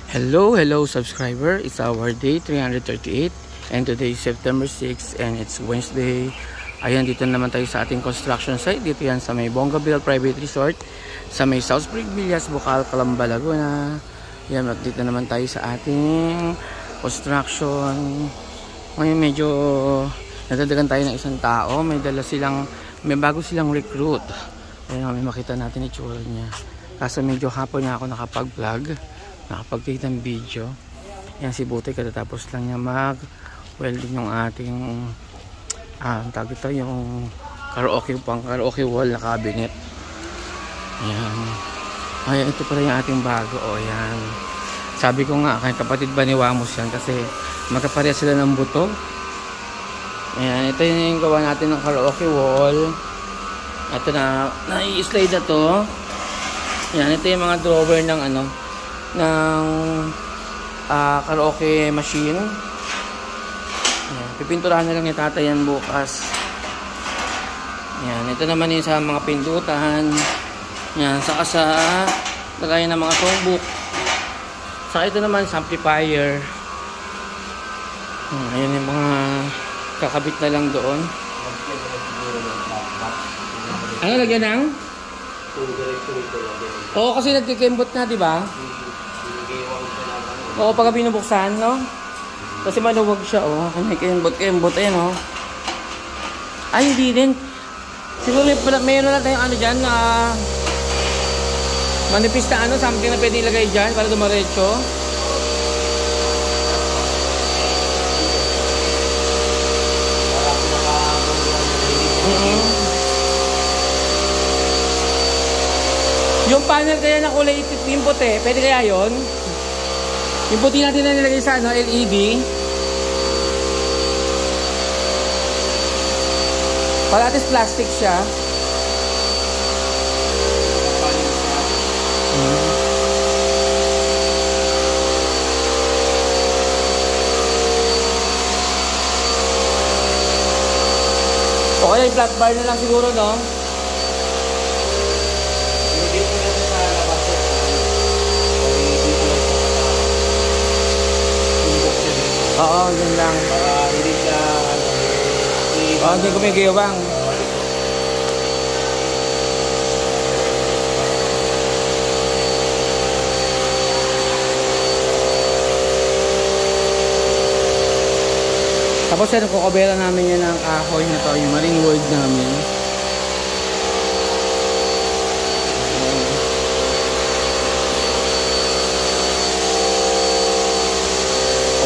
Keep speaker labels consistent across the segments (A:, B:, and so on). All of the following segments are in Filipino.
A: Hello subscriber, it's our day 338 and today is September 6 and it's Wednesday. Ayan, dito naman tayo sa ating construction site. Dito yan sa may Bongabel Private Resort sa may South Spring Villas, Bocal, Calamba, Laguna. Yan, dito naman tayo sa ating construction. Ngayon medyo nadadagan tayo ng isang tao. May bago silang recruit. Ayan, may makita natin itsura niya. Kaso medyo hapon na ako nakapag-vlog, nakapag-take ng video. Yan si Butoy, katatapos lang niya mag-welding yung ating tawag ito, yung karaoke wall na cabinet. Ayan. Ayan, ito pala yung ating bago. O yan, sabi ko nga kay kapatid ba ni Wamos yan kasi magkapareha sila ng buto. Ayan, ito yung gawa natin ng karaoke wall. Ito na i-slide na to. Ayan, ito yung mga drawer ng ng karaoke machine. Ayan, pipinturahan na lang ni tatay yan bukas. Ayan, ito naman yung sa mga pindutan. Ayan, saka sa lagayan ng mga songbook. Saka ito naman sa amplifier. Ayan yung mga kakabit na lang doon. Ano lagyan ng? Oo, kasi nagkikembot na, di ba? Oo, pagka binubuksan, no? Kasi maluwag siya, oh. May kembot, ayan, oh. Ay, hindi din. Siguro mayroon na tayong dyan, manipis na something na pwede ilagay dyan para dumaretso. Yung panel kaya na kulay yung puti, pwede kaya yun? Yung puti natin na nilagay sa LED. Para atis plastic siya. O kaya yung flat bar na lang siguro, no? Oo, yun lang. Para hindi siya hindi kumigewang. Tapos yan, kukobera namin yan ng kahoy na to, yung marine wood namin.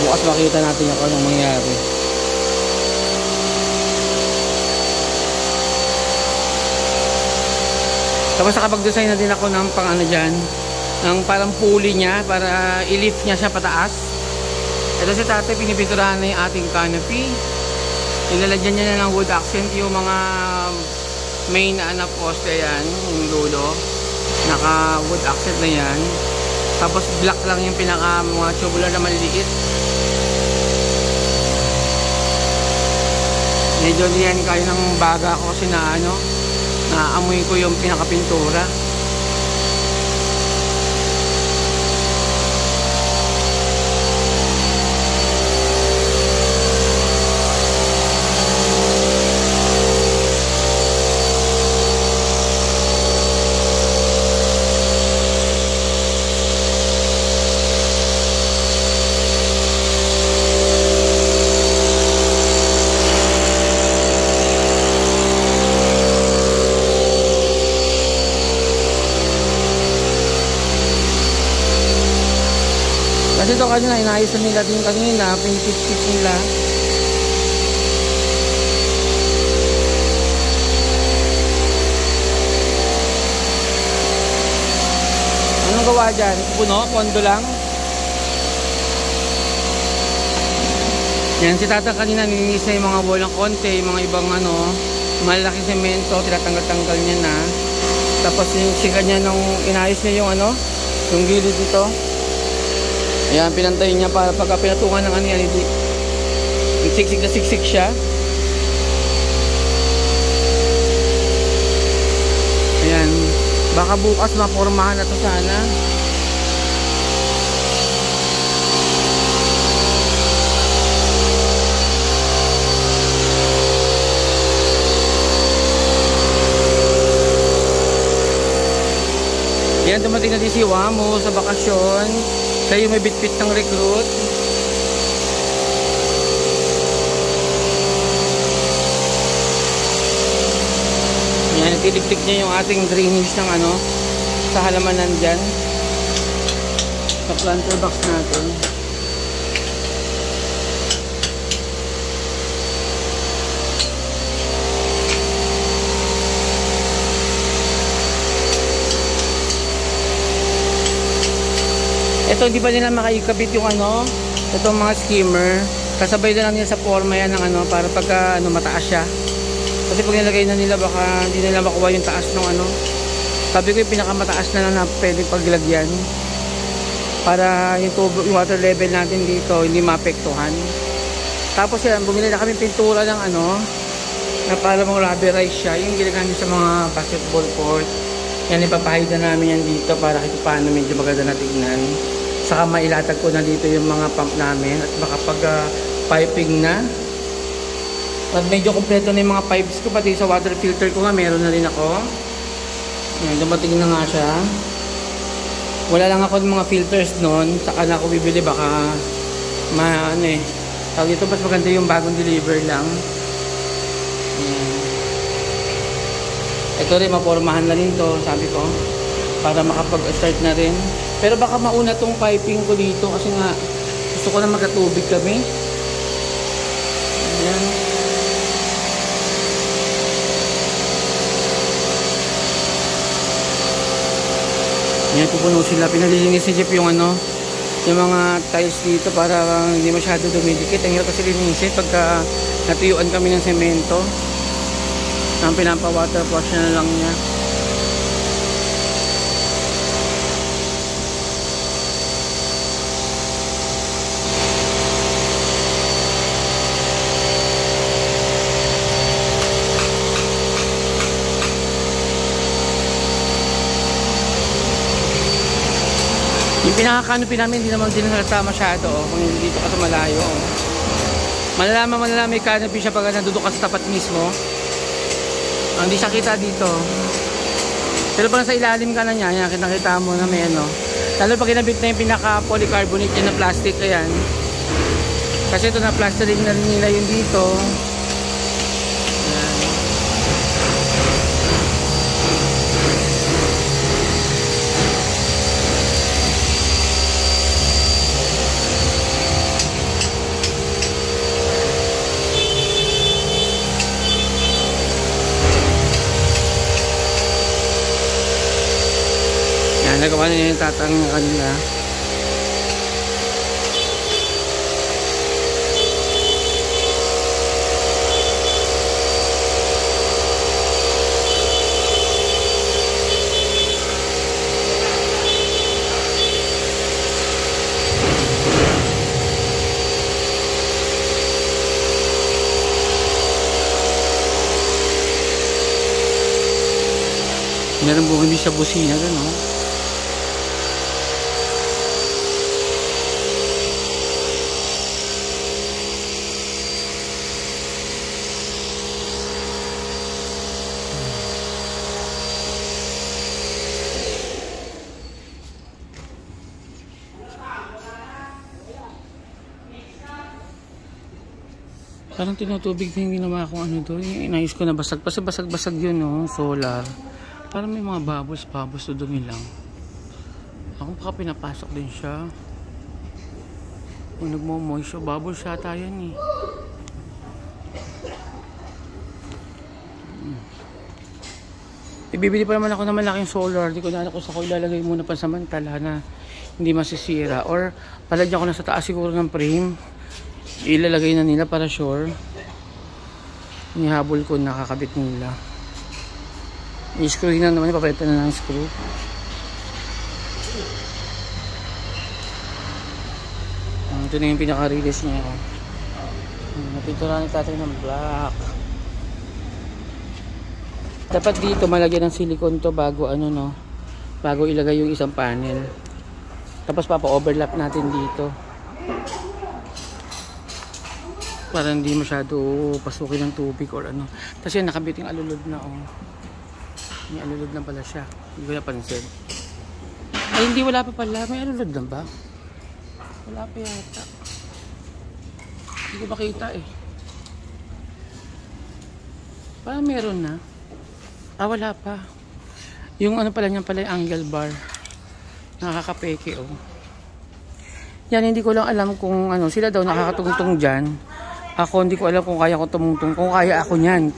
A: Bukas makita natin kung anong mangyari. Tapos nakapag-design na din ako ng dyan, ng parang pulley niya para i-lift niya siya pataas. Ito si tatay, pinipinturahan na yung ating canopy. Nilalagyan niya na ng wood accent yung mga main na poste yan, yung dulo. Naka wood accent na yan. Tapos black lang yung pinaka mga tubular na maliliit. Medyo niyan kayo ng baga ko kasi naamoy ko yung pinakapintura. Kasi ito kanina, inayos na nila din kanina, pinipit nila. Anong gawa dyan? Puno? Pondo lang? Yan, si tata kanina nilinis na yung mga wall ng konti, yung mga ibang malaki semento, tinatanggal-tanggal niya na. Tapos yung sika niya nung inayos niya yung yung gilid dito. Ayan, pinantay niya para pagka pinatungan ng yan, hindi siksik na siksik siya. Ayan, baka bukas mapormahan na to sana. Yan, dumating na din si Wamo sa bakasyon. Siya yung may bitbit ng recruit. Yan, titik-tik niya yung ating drainage ng ano, sa halamanan dyan. Sa planter box natin. Ito, hindi pa nila makaikabit yung ano, itong mga skimmer. Kasabay na lang nila sa forma yan ng ano, para pagka ano, mataas siya. Kasi pag nilagay na nila, baka hindi nila makuha yung taas ng ano. Sabi ko yung pinakamataas na lang na pwede paglagyan. Para yung water level natin dito, hindi maapektuhan. Tapos yan, bumili na kami pintura ng ano, na para mong rubberize siya. Yung ginagamit sa mga basketball court. Yan, ipapahid na namin yan dito para kahit paano medyo maganda na tignan. Saka mailatag ko na dito yung mga pump namin at makapag piping na. At medyo kompleto na yung mga pipes ko, pati sa water filter ko nga meron na rin ako. Yan, dumating na nga siya. Wala lang ako ng mga filters noon, saka na ako bibili, baka ano eh. Tawag dito, mas maganda yung bagong deliver lang. Yan. Ito rin, mapormahan na rin to, sabi ko, para makapag-start na rin. Pero baka mauna tong piping ko dito kasi nga gusto ko na magkatubig kami. Ayan. Ayan, pupuno sila. Pinalilinis ni Jeff yung ano, yung mga tiles dito para hindi masyado dumidikit. Ang hirap kasi linisin pagka natuyuan kami ng semento. Ang pinapa-water wash na lang niya. Yung pinaka-canopy namin, hindi naman din halata masyado, kung hindi dito ka sa malayo. Malalaman may canopy siya pag nandudok ka sa tapat mismo. Hindi siya kita dito. Pero pag sa ilalim ka na niya, nakita mo na may ano. Lalo pag kinabit na yung pinaka-polycarbonate yun na plastic, ayan. Kasi ito na plastering na rin nila yung dito. Nagawa na yung tatang kanila. Meron buong hindi siya busina doon, no? Parang tinutubig na yung ginawa kong ano doon. Inayos ko na basag. Kasi basag-basag yun, no? Solar. Parang may mga babos to dumi lang. Ako baka pinapasok din siya. Kung nagmo-moist siya, babos siya tayo yan eh. Ibibili pa naman ako ng malaking solar. Di ko na alam kung sa ko ilalagay muna pansamantala na hindi masisira. Or palagyan ko na sa taas siguro ng frame. Ilalagay na nila para sure. Inihabol ko, nakakabit nila. I-screw na naman, papalitan na ng screw. Ito na yung pinaka-release niya. Napintura ni tatay ng black. Dapat dito malagyan ng silicone to bago ano, no, bago ilagay yung isang panel. Tapos papa-overlap natin dito para hindi masyado pasukin ng tubig or ano. Kasi nakabit yung alulod na, oh. May alulod na pala siya. Hindi ko napansin. Ay, hindi, wala pa pala. May alulod lang ba? Wala pa yata. Hindi ko makita eh. Parang meron na. Wala pa. Yung ano pala niyan pala yung angle bar. Nakakapeke oh. Yan, hindi ko lang alam kung ano. Sila daw nakakatungtong dyan. Ako hindi ko alam kung kaya ko tumungtong. Kung kaya ako nyan.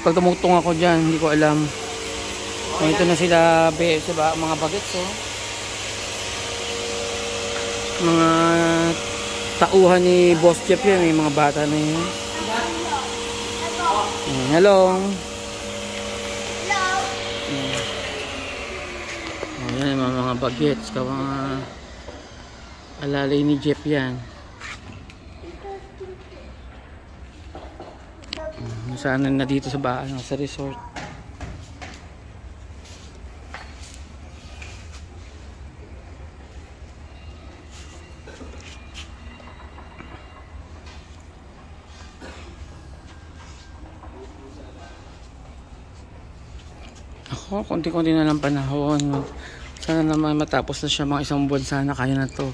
A: Pag tumungtong ako dyan, hindi ko alam. Ito na sila, mga bagets oh. Mga tauhan ni Boss Jeff yan, may mga bata na yun. Hello. Ayan, mga bagets, mga alalay ni Jeff yan. Sana na dito sa sa resort. Ako, konti-konti na lang panahon. Sana naman matapos na siya, mga isang buwan sana kaya na to.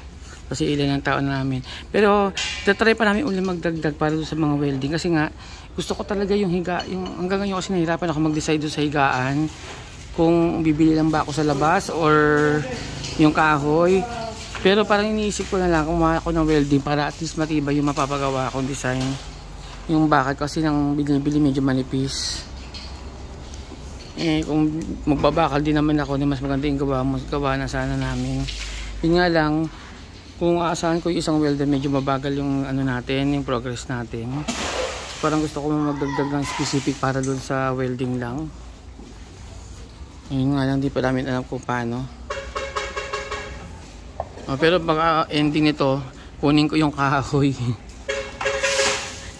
A: Kasi ilan ang taon namin. Pero tatry pa namin ulit magdagdag para sa mga welding. Kasi nga, gusto ko talaga yung higa. Hanggang ngayon kasi nahirapan ako mag-decide sa higaan. Kung bibili lang ba ako sa labas or yung kahoy. Pero parang iniisip ko na lang kung kumaha ako ng welding para at least matibay yung mapapagawa akong design. Yung bakal kasi nang bili medyo manipis. Kung magbabakal din naman ako, mas maganda yung gawa na sana namin. Yun nga lang, kung aasahan ko yung isang welder, medyo mabagal yung ano natin, yung progress natin. Parang gusto ko magdagdag ng specific para doon sa welding lang. Yun nga lang, di pa namin alam kung paano. Pero baka ending nito, kunin ko yung kahoy.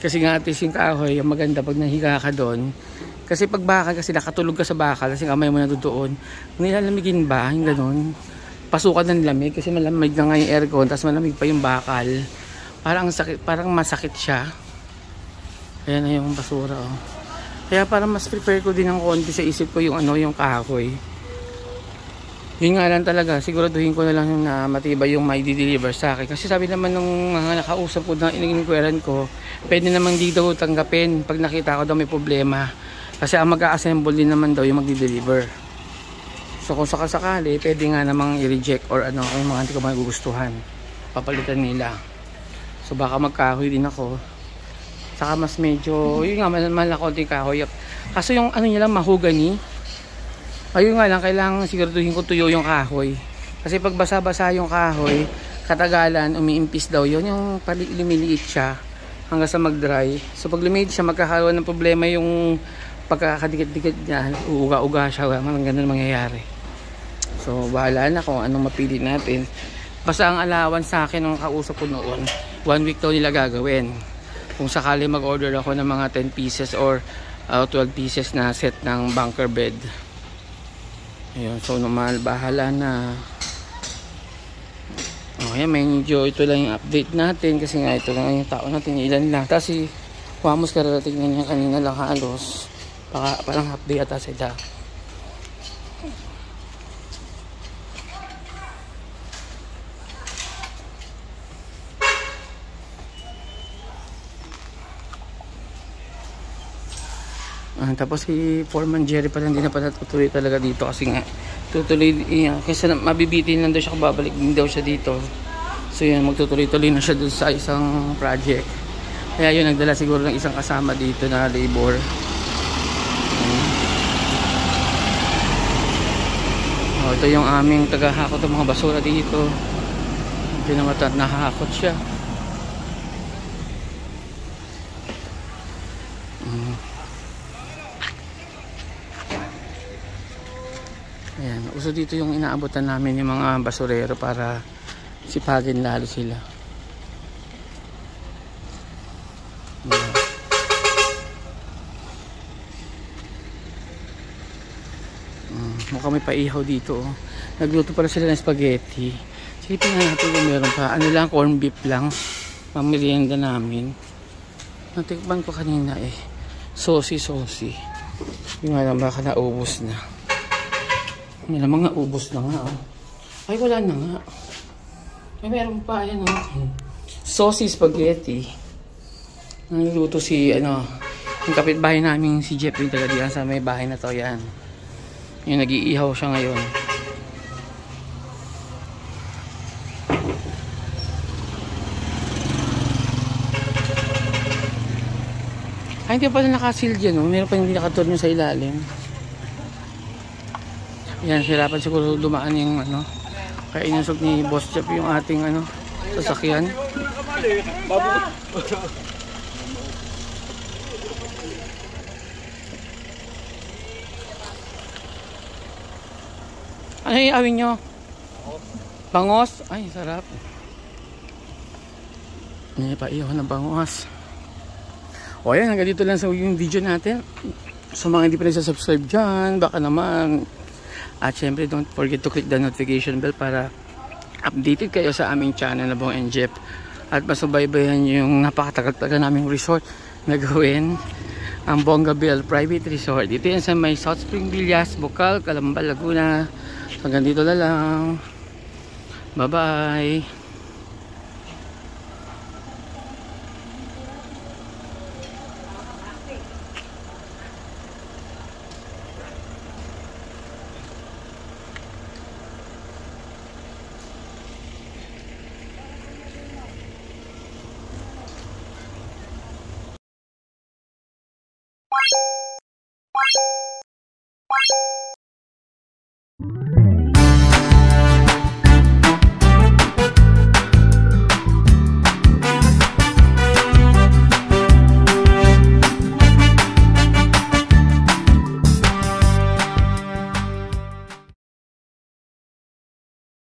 A: Kasi nga at least yung kahoy, yung maganda pag nahiga ka doon. Kasi pag bakal, kasi nakatulog ka sa bakal, kasi kamay mo na doon. Kung nilalamigin ba, yung ganun, pasukan ng lamig, kasi malamig na nga yung aircon, tapos malamig pa yung bakal. Parang sakit, parang masakit siya. Ayan na yung basura, oh. Kaya parang mas prepare ko din ng konti sa isip ko yung ano, yung kahoy. Yun nga lang talaga, siguraduhin ko na lang yung na matibay yung may di-deliver sa akin. Kasi sabi naman nung mga nakausap ko na ininquiran ko, pwede naman di daw tanggapin pag nakita ko daw may problema. Kasi ang mag-a-assemble din naman daw yung magdi-deliver. So kung sakasakali, pwede nga namang i-reject or ano, kung mga hindi ko magugustuhan. Papalitan nila. So baka magkahoy din ako. Saka mas medyo, yun nga, malala konting kahoy. Kaso yung ano nila, mahogany. Ayun nga lang, kailangan siguraduhin ko tuyo yung kahoy. Kasi pag basa-basa yung kahoy, katagalan, umiimpis daw yun. Yung lumiliit siya hanggang sa mag-dry. So pag lumiliit siya, magkakaroon ng problema yung pagkakadikit-dikit niya, uuga-uga siya, mga ganun mangyayari. So bahala na kung anong mapili natin. Basta ang alawan sa akin ng kausap ko noon, 1 week daw nila gagawin. Kung sakali mag-order ako ng mga 10 pieces or 12 pieces na set ng bunker bed. Ayun, so normal, bahala na. Okay, medyo ito lang yung update natin kasi nga ito lang yung tao natin, ilan lang. Tapos si Wamos kararating na niya kanina lang halos. Parang half day ata sila. Tapos si Foreman Jerry pala hindi na pala tutuloy talaga dito kasi nga tutuloy kasi mabibitin lang daw siya kung babalik din daw siya dito. So yun, magtutuloy-tuloy na siya dun sa isang project. Kaya yun, nagdala siguro ng isang kasama dito na labor. Ito yung aming tagahakot ng mga basura dito. Hindi naman nahahakot siya. Ayan, uso dito yung inaabutan namin yung mga basurero para sipagin lalo sila. Mukhang may paihaw dito. Nagluto pala sila ng spaghetti. Silipin nga natin kung meron pa. Ano lang, corn beef lang. Mamirienda namin. Natikpan ko kanina eh. Saucy. Yung nga lang baka naubos na. May namang naubos na nga. Oh. Ay, wala na nga. Ay, meron pa, ayan o. Saucy spaghetti. Nangluto si, ano, yung kapitbahay namin si Jeff yung talaga diyan sa may bahay na to, yan. Yung nag-iihaw siya ngayon. Ay, hindi pa na nakasil dyan, no? Meron pa hindi nakaturn sa ilalim. Yan, hirapan siguro dumaan yung, ano, kaya inusok ni Boss Jeff yung ating, ano, sasakyan. Ano yung awin nyo? Bangos? Ay, sarap. Hindi pa iyo ng bangos. O ayan, hanggang dito lang sa yung video natin. So mga hindi pa nagsasubscribe dyan, baka naman. At syempre, don't forget to click the notification bell para updated kayo sa aming channel na Bong and Jeff. At masubaybayan yung napakatagal-tagal naming resort na gawin. Ang Bongabel Private Resort. Dito yan sa may South Spring Villas, Bocal, Calamba, Laguna. Hanggang dito na lang. Bye-bye.